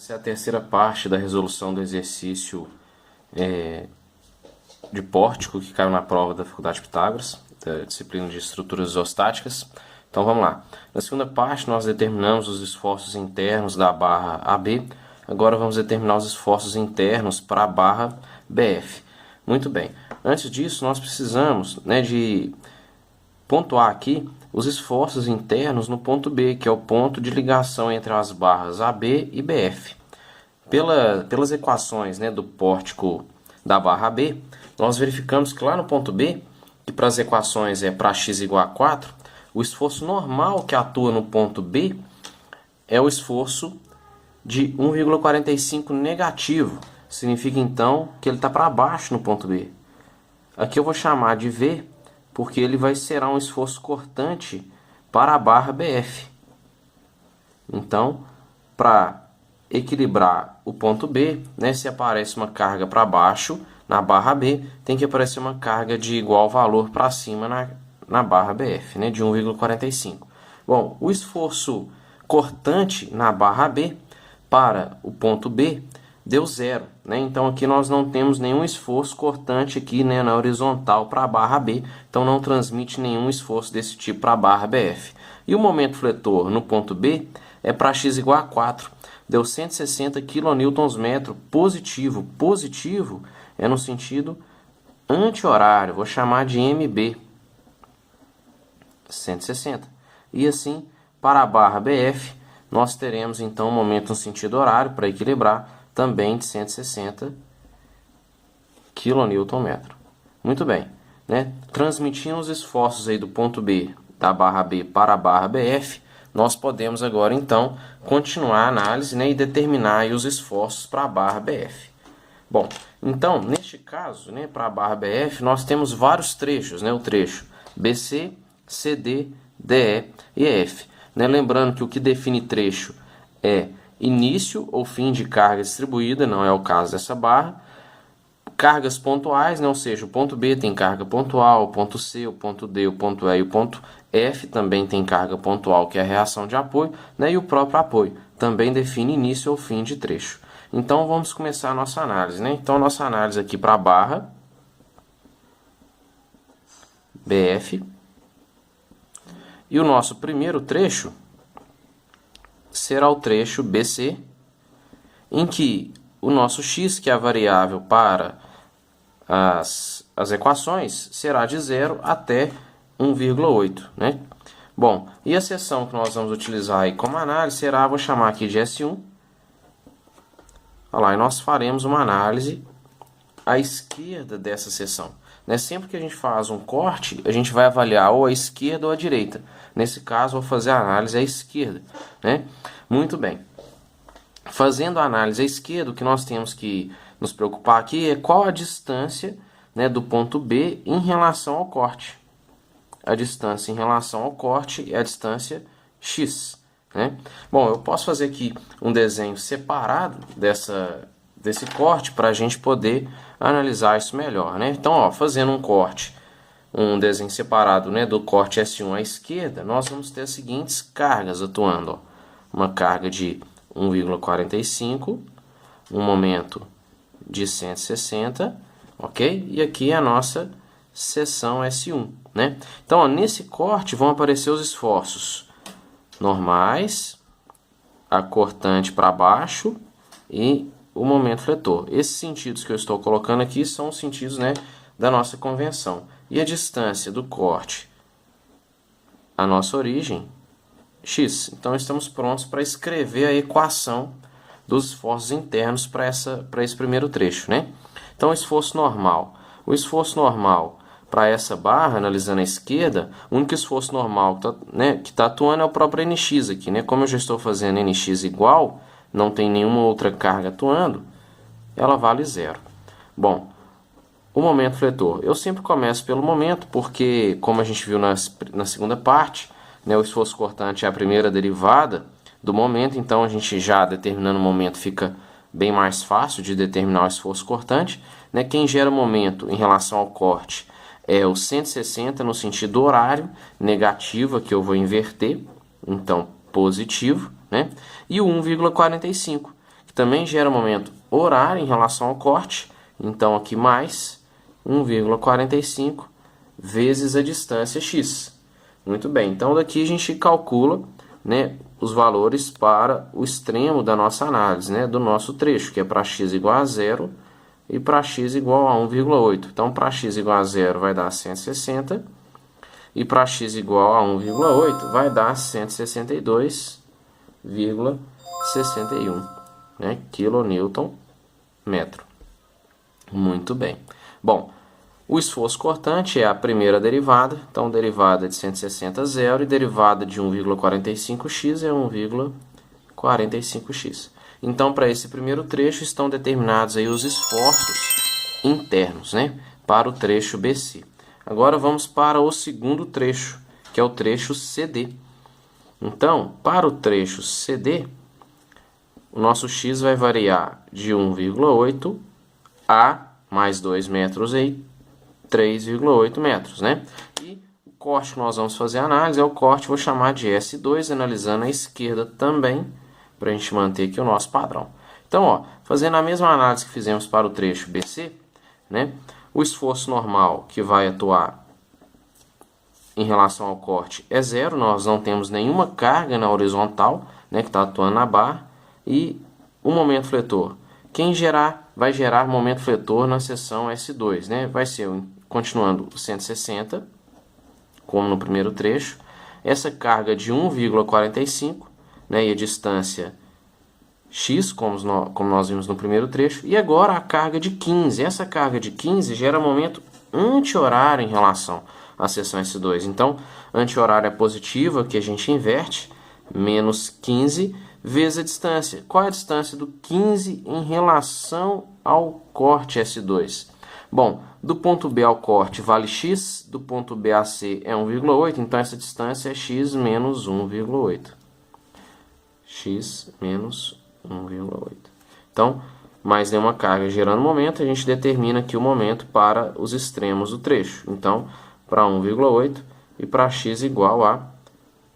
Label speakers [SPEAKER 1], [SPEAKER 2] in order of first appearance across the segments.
[SPEAKER 1] Essa é a terceira parte da resolução do exercício de pórtico que caiu na prova da Faculdade de Pitágoras, da disciplina de estruturas isostáticas. Então vamos lá. Na segunda parte nós determinamos os esforços internos da barra AB. Agora vamos determinar os esforços internos para a barra BF. Muito bem. Antes disso nós precisamos de pontuar aqui os esforços internos no ponto B, que é o ponto de ligação entre as barras AB e BF. Pelas equações do pórtico da barra B, nós verificamos que lá no ponto B, que para as equações é para x igual a 4, o esforço normal que atua no ponto B é o esforço de 1,45 negativo. Significa então que ele está para baixo no ponto B. Aqui eu vou chamar de V, porque ele será um esforço cortante para a barra BF. Então, para equilibrar o ponto B, se aparece uma carga para baixo na barra B, tem que aparecer uma carga de igual valor para cima na barra BF, de 1,45. Bom, o esforço cortante na barra B para o ponto B deu zero. Então aqui nós não temos nenhum esforço cortante aqui na horizontal para a barra B, então não transmite nenhum esforço desse tipo para a barra BF. E o momento fletor no ponto B é para x igual a 4, deu 160 kNm positivo. Positivo é no sentido anti-horário, vou chamar de MB, 160. E assim, para a barra BF, nós teremos então um momento no sentido horário para equilibrar, também de 160 kNm. Muito bem. Transmitindo os esforços aí do ponto B, da barra B para a barra BF, nós podemos agora então continuar a análise e determinar aí os esforços para a barra BF. Bom, então, neste caso, para a barra BF, nós temos vários trechos, o trecho BC, CD, DE e EF. Lembrando que o que define trecho é início ou fim de carga distribuída, não é o caso dessa barra. Cargas pontuais, ou seja, o ponto B tem carga pontual, o ponto C, o ponto D, o ponto E e o ponto F também tem carga pontual, que é a reação de apoio, e o próprio apoio também define início ou fim de trecho. Então vamos começar a nossa análise. Então a nossa análise aqui para a barra BF. E o nosso primeiro trecho será o trecho BC, em que o nosso x, que é a variável para as equações, será de 0 até 1,8. Bom, e a seção que nós vamos utilizar aí como análise será, vou chamar aqui de S1. Olha lá, e nós faremos uma análise à esquerda dessa seção. Sempre que a gente faz um corte, a gente vai avaliar ou a esquerda ou a direita. Nesse caso, vou fazer a análise à esquerda. Muito bem. Fazendo a análise à esquerda, o que nós temos que nos preocupar aqui é qual a distância do ponto B em relação ao corte. A distância em relação ao corte é a distância x. Bom, eu posso fazer aqui um desenho separado desse corte para a gente poder analisar isso melhor. Então, fazendo um corte, um desenho separado do corte S1 à esquerda, nós vamos ter as seguintes cargas atuando. Uma carga de 1,45, um momento de 160, ok? E aqui é a nossa seção S1. Então, nesse corte vão aparecer os esforços normais, a cortante para baixo e o momento fletor. Esses sentidos que eu estou colocando aqui são os sentidos da nossa convenção. E a distância do corte à nossa origem, x. Então, estamos prontos para escrever a equação dos esforços internos para esse primeiro trecho. Então, esforço normal. O esforço normal para essa barra, analisando à esquerda, o único esforço normal que está atuando é o próprio NX aqui. Como eu já estou fazendo NX igual, não tem nenhuma outra carga atuando, ela vale 0. Bom, o momento fletor. Eu sempre começo pelo momento, porque, como a gente viu na segunda parte, o esforço cortante é a primeira derivada do momento, então a gente já determinando o momento fica bem mais fácil de determinar o esforço cortante. Quem gera o momento em relação ao corte é o 160 no sentido horário, negativo, aqui eu vou inverter, então positivo, e o 1,45, também gera momento horário em relação ao corte. Então, aqui mais 1,45 vezes a distância x. Muito bem, então daqui a gente calcula, né, os valores para o extremo da nossa análise, né, do nosso trecho, que é para x igual a 0 e para x igual a 1,8. Então, para x igual a 0 vai dar 160 e para x igual a 1,8 vai dar 162,61, né, quilonewton metro. Muito bem. Bom, o esforço cortante é a primeira derivada, então derivada de 160 zero e derivada de 1,45x é 1,45x. Então, para esse primeiro trecho estão determinados aí os esforços internos, né, para o trecho BC. Agora vamos para o segundo trecho, que é o trecho CD. Então, para o trecho CD, o nosso x vai variar de 1,8 a mais 2 metros aí, 3,8 metros, né? E o corte que nós vamos fazer a análise é o corte, vou chamar de S2, analisando a esquerda também, para a gente manter aqui o nosso padrão. Então, ó, fazendo a mesma análise que fizemos para o trecho BC, né? O esforço normal que vai atuar em relação ao corte é zero, nós não temos nenhuma carga na horizontal, né, que está atuando na barra, e o momento fletor. Quem vai gerar momento fletor na seção S2, né? Vai ser, continuando, 160, como no primeiro trecho. Essa carga de 1,45, né? E a distância x, como nós vimos no primeiro trecho. E agora a carga de 15. Essa carga de 15 gera momento anti-horário em relação à seção S2. Então, anti-horário é positiva, que a gente inverte, menos 15 vezes a distância. Qual é a distância do 15 em relação ao corte S2? Bom, do ponto B ao corte vale x, do ponto B a C é 1,8, então essa distância é x menos 1,8. X menos 1,8. Então, mais nenhuma carga gerando momento, a gente determina aqui o momento para os extremos do trecho. Então, para 1,8 e para x igual a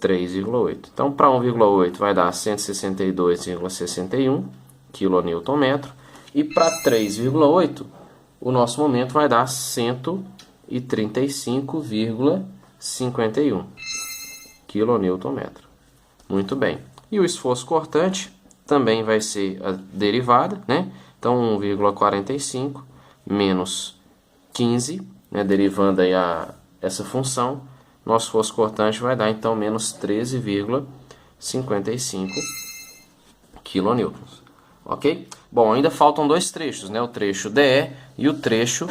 [SPEAKER 1] 3,8. Então, para 1,8 vai dar 162,61 kNm e para 3,8 o nosso momento vai dar 135,51 kNm. Muito bem. E o esforço cortante também vai ser a derivada, né? Então, 1,45 menos 15, né? Derivando aí essa função, nosso esforço cortante vai dar, então, menos 13,55 kN. Ok? Bom, ainda faltam dois trechos, né? O trecho DE e o trecho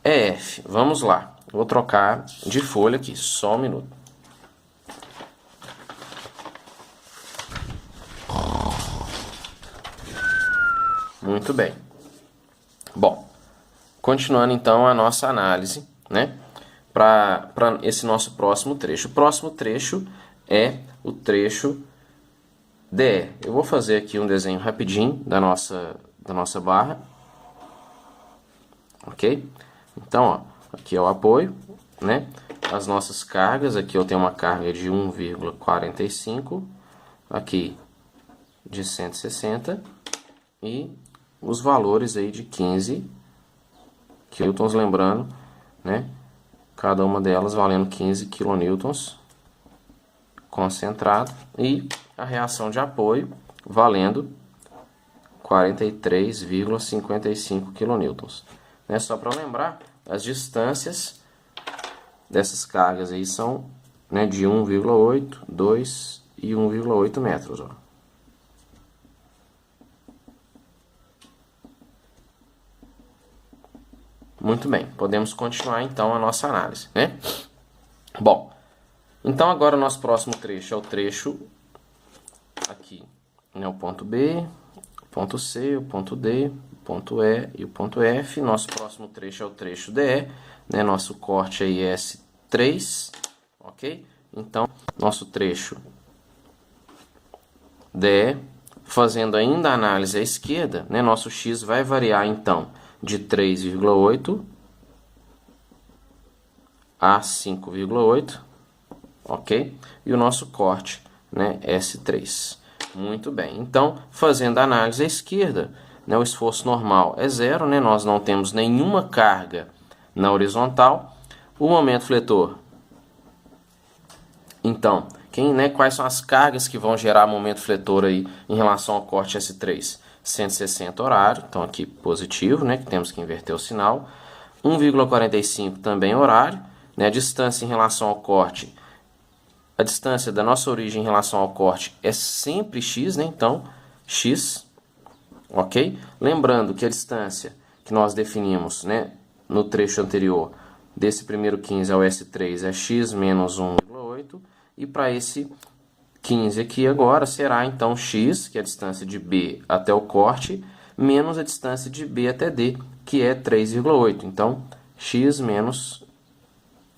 [SPEAKER 1] EF. Vamos lá. Vou trocar de folha aqui, só um minuto. Muito bem. Bom, continuando então a nossa análise, né? Para esse nosso próximo trecho. O próximo trecho é o trecho DE. Eu vou fazer aqui um desenho rapidinho da nossa barra. Ok? Então, ó, aqui é o apoio, né? As nossas cargas, aqui eu tenho uma carga de 1,45, aqui de 160 e os valores aí de 15 quilonewtons, lembrando, né? Cada uma delas valendo 15 quilonewtons concentrado e a reação de apoio valendo 43,55 kN. Né? Só para lembrar, as distâncias dessas cargas aí são, né, de 1,8, 2 e 1,8 metros. Ó. Muito bem, podemos continuar então a nossa análise, né? Bom, então agora o nosso próximo trecho é o trecho aqui, né, o ponto B, o ponto C, o ponto D, o ponto E e o ponto F. Nosso próximo trecho é o trecho DE, né, nosso corte aí é S3, ok? Então, nosso trecho DE, fazendo ainda a análise à esquerda, né, nosso X vai variar então de 3,8 a 5,8, ok? E o nosso corte, né, S3. Muito bem. Então, fazendo a análise à esquerda, né, o esforço normal é zero, né, nós não temos nenhuma carga na horizontal. O momento fletor, então, quais são as cargas que vão gerar momento fletor aí em relação ao corte S3? 160 horário, então aqui positivo, né, que temos que inverter o sinal. 1,45 também horário, né, a distância em relação ao corte, a distância da nossa origem em relação ao corte é sempre x, né, então x, ok? Lembrando que a distância que nós definimos, né, no trecho anterior, desse primeiro 15 ao S3 é x menos 1,8, e para esse 15 aqui agora será então x, que é a distância de B até o corte, menos a distância de B até D, que é 3,8. Então, x menos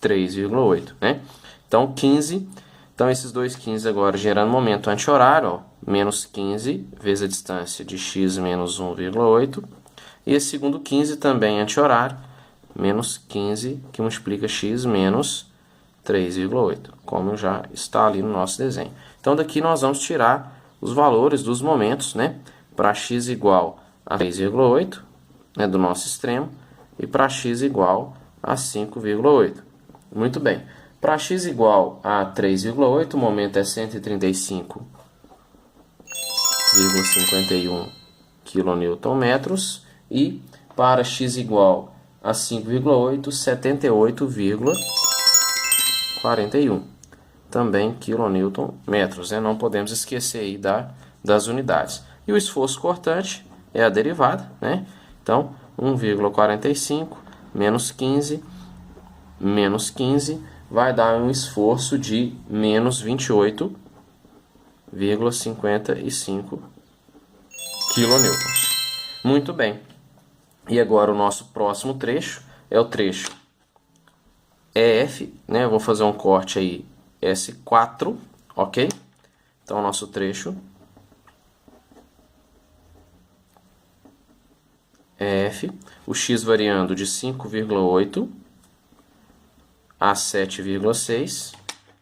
[SPEAKER 1] 3,8, né? Então, 15, então esses dois 15 agora gerando momento anti-horário, ó, menos 15 vezes a distância de x menos 1,8. E esse segundo 15 também anti-horário, menos 15, que multiplica x menos 3,8, como já está ali no nosso desenho. Então, daqui nós vamos tirar os valores dos momentos, né? Para x igual a 3,8, né, do nosso extremo, e para x igual a 5,8. Muito bem. Para x igual a 3,8, o momento é 135,51 kN, e para x igual a 5,8, 78,41. Também quilonewton-metros, né? Não podemos esquecer aí das unidades. E o esforço cortante é a derivada, né? Então, 1,45 menos 15 vai dar um esforço de menos 28,55 quilonewtons. Muito bem. E agora o nosso próximo trecho é o trecho EF, né? Eu vou fazer um corte aí S4, ok? Então, o nosso trecho EF, o x variando de 5,8 a 7,6,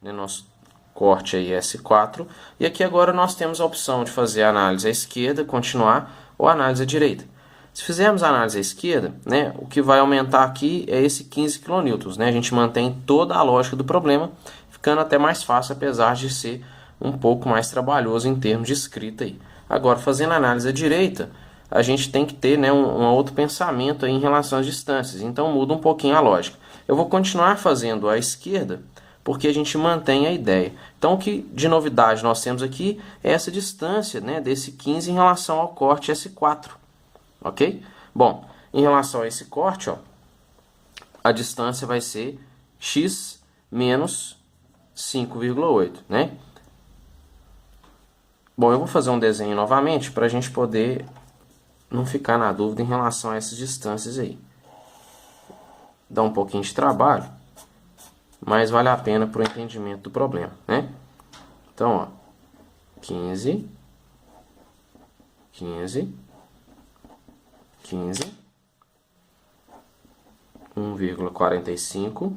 [SPEAKER 1] né? Nosso corte aí S4. E aqui agora nós temos a opção de fazer a análise à esquerda, continuar, ou a análise à direita. Se fizermos a análise à esquerda, né, o que vai aumentar aqui é esse 15 kN, né? A gente mantém toda a lógica do problema, ficando até mais fácil, apesar de ser um pouco mais trabalhoso em termos de escrita aí. Agora, fazendo a análise à direita, a gente tem que ter, né, um outro pensamento aí em relação às distâncias, então muda um pouquinho a lógica. Eu vou continuar fazendo à esquerda, porque a gente mantém a ideia. Então, o que de novidade nós temos aqui é essa distância, né, desse 15 em relação ao corte S4. Ok? Bom, em relação a esse corte, ó, a distância vai ser x menos 5,8, né? Bom, eu vou fazer um desenho novamente para a gente poder não ficar na dúvida em relação a essas distâncias aí. Dá um pouquinho de trabalho, mas vale a pena para o entendimento do problema, né? Então, ó, 15, 1,45,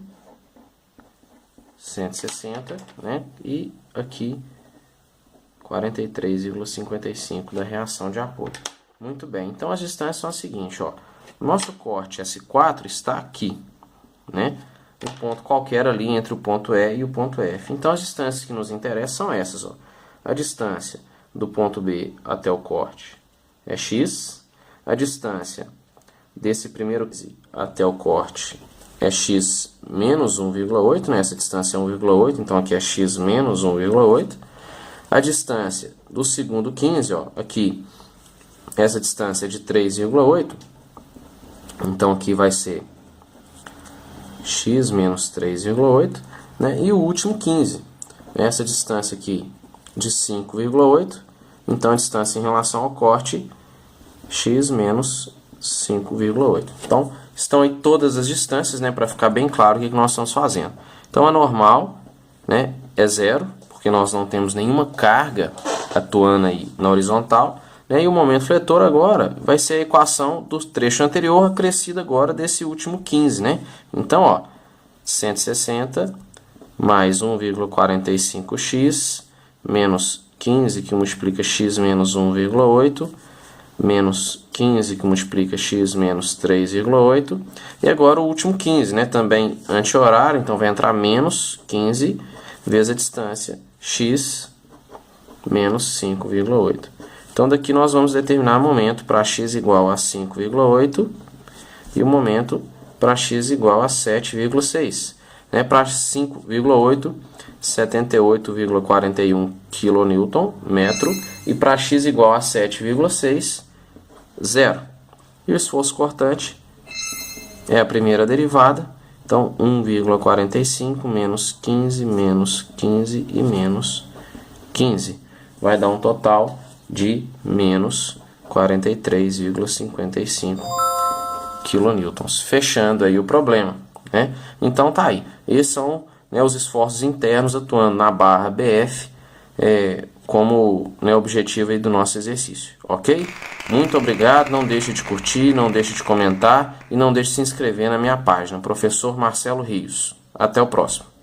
[SPEAKER 1] 160, né? E aqui 43,55 da reação de apoio. Muito bem, então as distâncias são as seguintes, ó. O nosso corte S4 está aqui, né? Um ponto qualquer ali entre o ponto E e o ponto F. Então as distâncias que nos interessam são essas, ó. A distância do ponto B até o corte é x. A distância desse primeiro até o corte é x menos 1,8, né? Essa distância é 1,8, então aqui é x menos 1,8. A distância do segundo 15, ó, aqui, essa distância é de 3,8, então aqui vai ser x menos 3,8, né? E o último 15, essa distância aqui de 5,8, então a distância em relação ao corte, x menos 5,8. Então, estão aí todas as distâncias, né, para ficar bem claro o que nós estamos fazendo. Então, a normal, né, é zero, porque nós não temos nenhuma carga atuando aí na horizontal, né, e o momento fletor agora vai ser a equação do trecho anterior acrescida agora desse último 15, né? Então, ó, 160 mais 1,45x menos 15 que multiplica x menos 1,8, menos 15 que multiplica x menos 3,8. E agora o último 15, né? Também anti-horário, então vai entrar menos 15 vezes a distância x menos 5,8. Então daqui nós vamos determinar o momento para x igual a 5,8 e o momento para x igual a 7,6. Né? Para 5,8, 78,41 kN/metro, e para x igual a 7,6, 0. E o esforço cortante é a primeira derivada, então 1,45 menos 15 menos 15 e menos 15. Vai dar um total de menos 43,55 kN. Fechando aí o problema, né? Então tá aí. Esses são, né, os esforços internos atuando na barra BF como, né, objetivo aí do nosso exercício, ok? Muito obrigado, não deixe de curtir, não deixe de comentar e não deixe de se inscrever na minha página, Professor Marcelo Rios. Até o próximo.